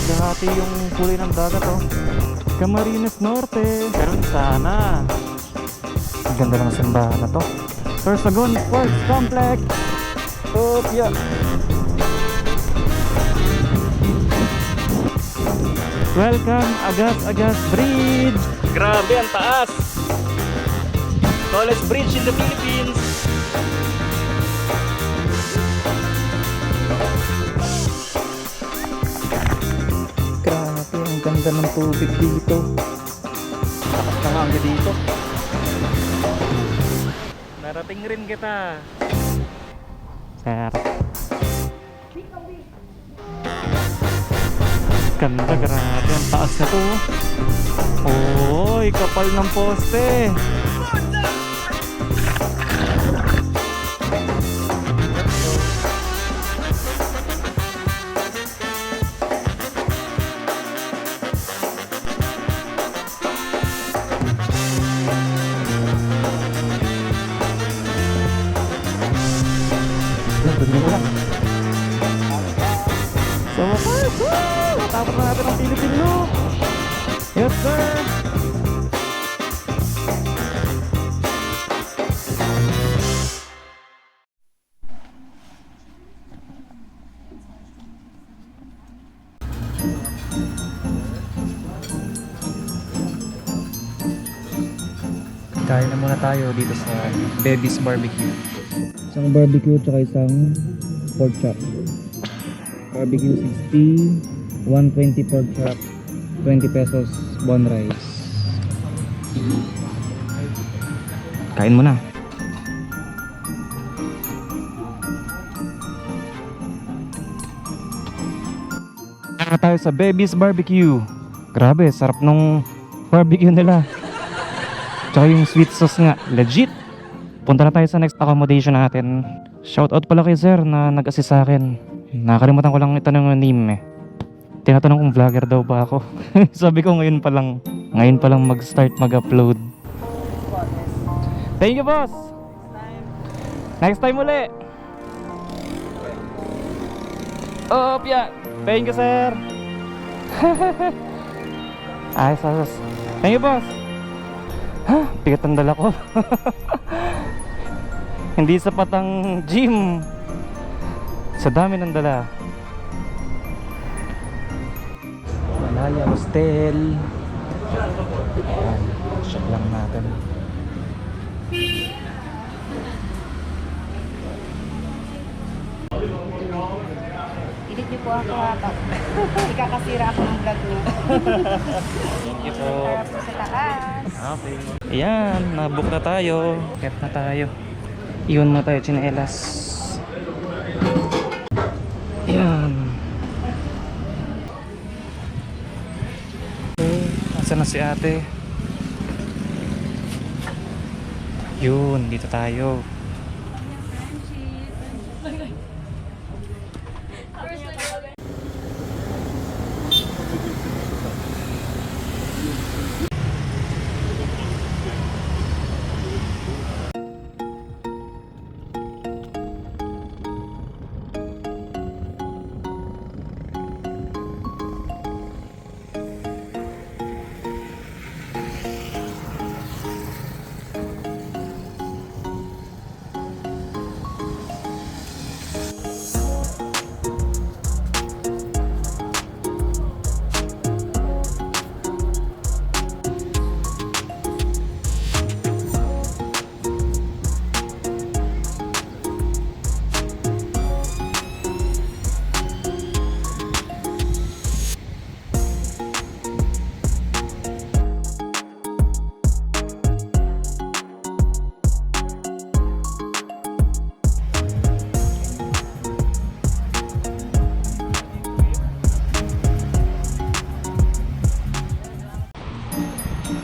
naghahati yung kulay ng dagat, oh. Camarines Norte. Ganun sana. Ang ganda ng simbahan na to. Sorsogon Sports Complex. Opya. Welcome Agas-Agas Bridge. Grabe, ang taas. Tallest bridge in the Philippines. Grabe, ang ganda ng tubig dito. Takas na nga hanggang dito. Narating rin kita. Sarap. Ganda, grabe. Ang taas na to. Oy, kapal ng poste. So wakas, matapos na natin ang Philippine Loop. Yes sir. Kain na muna tayo dito sa Baby's Barbecue. Isang barbecue tsaka isang pork chop. Barbecue 60, 120 pork chop, 20 pesos bon rice. Kain mo na. Kaya tayo sa Baby's Barbecue. Grabe, sarap nung barbecue nila. Tsaka yung sweet sauce nga, legit. Punta na tayo sa next accommodation natin. Shoutout pala kay sir na nag-assist sa akin. Nakalimutan ko lang itanong yung name eh. Tinatanong kung vlogger daw ba ako. Sabi ko ngayon pa lang mag-start mag-upload. Thank you boss. Next time uli. Oh, yeah. Thank you sir. Ayos. Thank you boss. Ha? Bigat ang dala ko. Hindi sapat ang gym sa dami ng dala. Malaya Hostel. Ayan, shop lang natin. Edit niyo po ako ha. Ikakasira ako ng vlog niyo. Thank you po. Para po sa taas. Okay. Ayan, nabook na tayo. Ket na tayo. Iyon mo tayo, tsinelas. Ayan. Asa na si ate? Yun, dito tayo.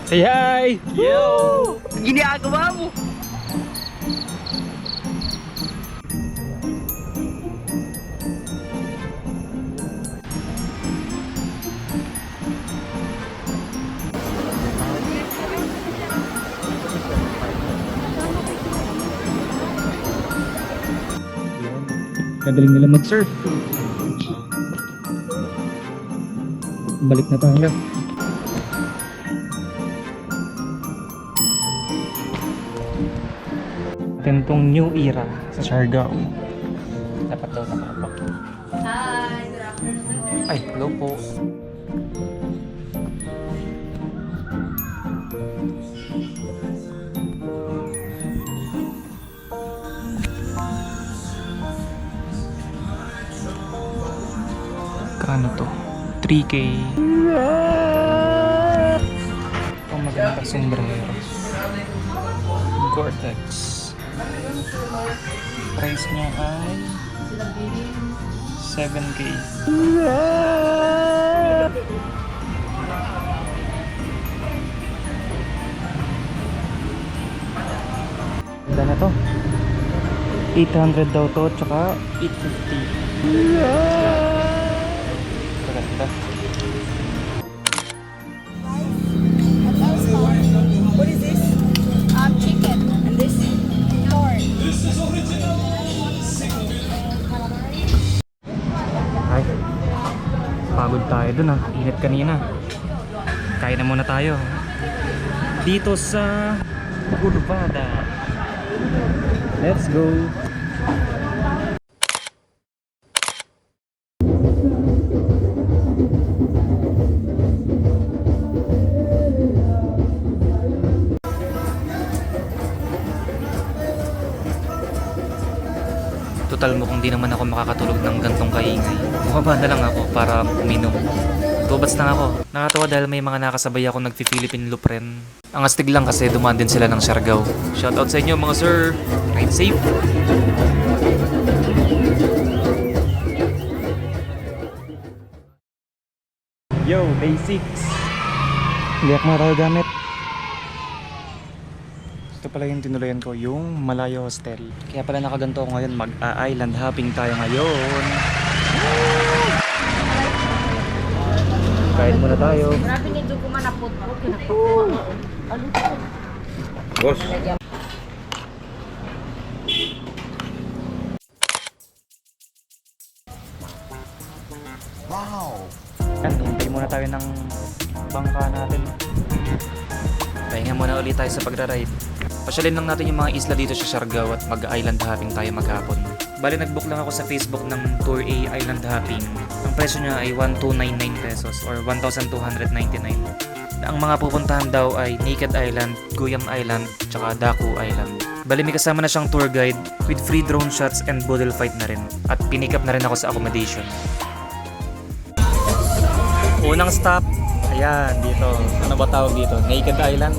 Say hi! Yo! Ginagawa mo? Kagaling nila mag-surf. balik na tayo. Tentong new era sa Siargao. Dapat daw nakapak. Hi, good afternoon. Ay, hello po. Kano to? 3K. Ang maganda sombrero. Gore-Tex. Price niya ay 7K. Ganda na to. 800 daw to, tsaka 850. Ganda. What is this? Chicken. And this? Corn. Ay, pagod tayo dun ah. Init kanina. Kain na muna tayo. Dito sa Curvada. Let's go. Total mo kung di naman ako makakatulog ng gantong kaingay. Bumaba na lang ako para uminom. Tubats na ako. Nakatawa dahil may mga nakasabay ako nagpi-Philippine loop rin. Ang astig lang kasi dumaan din sila ng Siargao. Shoutout sa inyo mga sir. Ride safe. Yo, day 6. Liyak na tayo gamit. Ito pala yung tinuloyan ko, yung Malayo Hostel. Kaya pala nakaganto ako ngayon, mag-island hopping tayo ngayon. Kain muna tayo. Grabe ni Dugo man napot-pot. Kinakakuha. Ano to? Boss. Yan, hintay muna tayo ng bangka natin. Pahinga muna ulit tayo sa pagra-ride. Pasyalin lang natin yung mga isla dito sa Siargao at mag-island hopping tayo maghapon. Bali nag-book lang ako sa Facebook ng Tour A Island Hopping. Ang presyo niya ay 1,299 pesos or 1,299. Ang mga pupuntahan daw ay Naked Island, Guyam Island, tsaka Daku Island. Bali may kasama na siyang tour guide with free drone shots and boodle fight na rin. At pinikap na rin ako sa accommodation. Unang stop, ayan, dito. Ano ba tawag dito? Naked Island.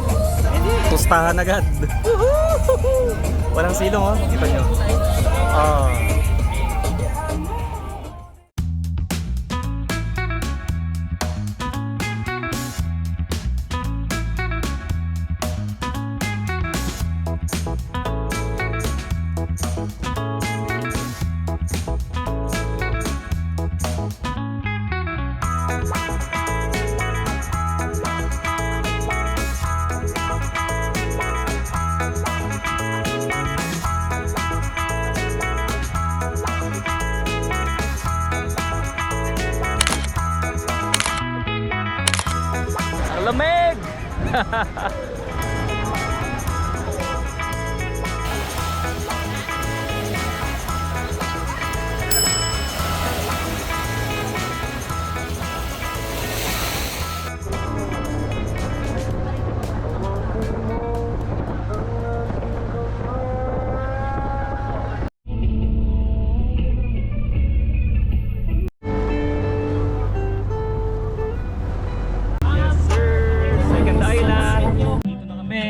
Tustahan agad. Walang silong, oh. Kita nyo. Oh. Lamig! Second island. Dito na kami.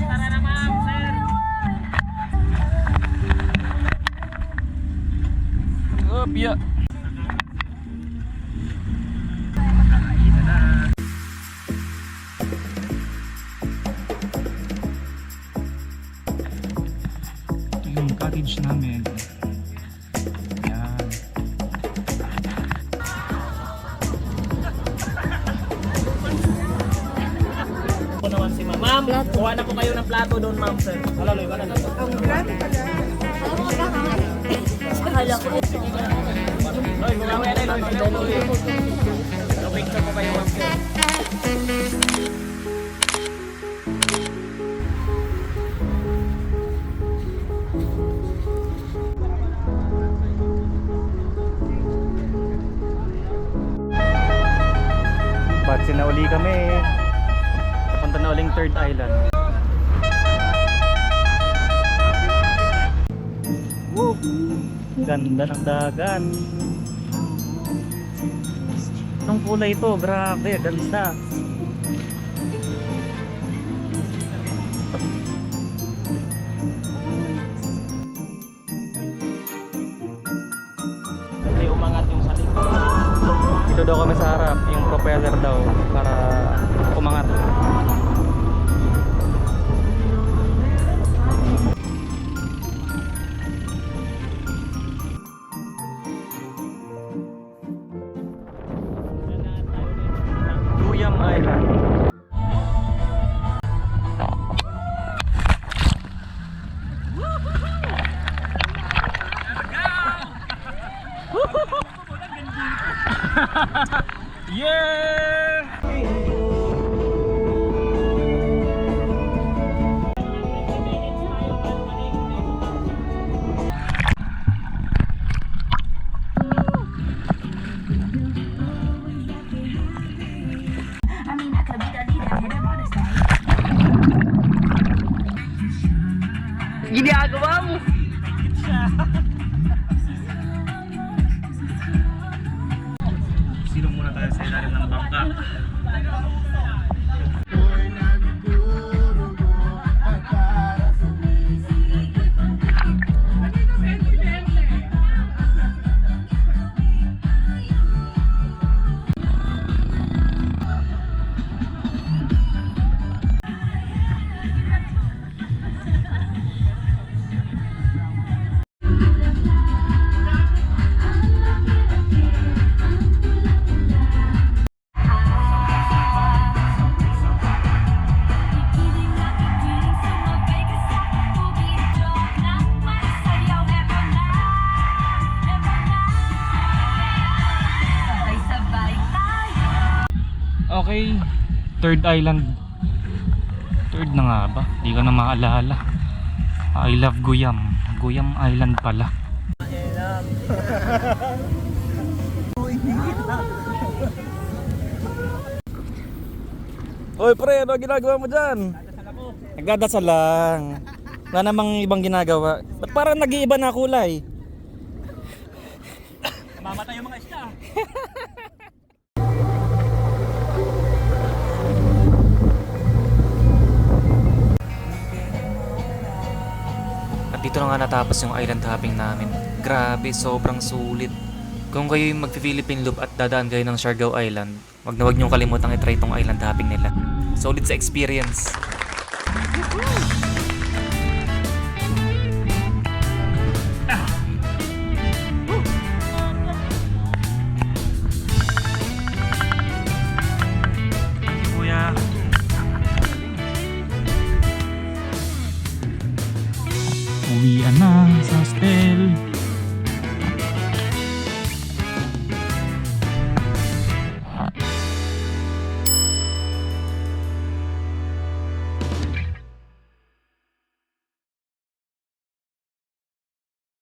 Tara na ma'am, sir. Opya. Ito yung cottage namin. Yan. Po naman si ma'am. Ma'am, kuha na po kayo ng plato doon, ma'am, sir. Halaloy, wala na. Ang grabe pala. Hala. But sinauli kami. Punta na uling third island. Woo! Ganda ng dagat. Anong kulay ito? Grabe, ganda. Kasi umangat yung sa likod. Dito daw kami sa harap, yung propeller daw para umangat. Guyam Island. Yeah! I mean, I could be the leader, hit him on the side. Ginagawa mo. Silong muna tayo sa ilalim ng bangka. Okay, third island. Third na nga ba? Di ko na maalala. I love Guyam. Guyam Island pala. Hoy pre, ano ginagawa mo dyan? Nagdadasal lang. Wala namang ibang ginagawa. Ba't parang nag-iiba na kulay? Mamatay yung mga isda. At dito na nga natapos yung island hopping namin. Grabe, sobrang sulit. Kung kayo yung mag-Philippine Loop at dadaan kayo ng Siargao Island, wag na wag niyong kalimutang i-try itong island hopping nila. Solid sa experience. Kuya. Uwian na sa hostel.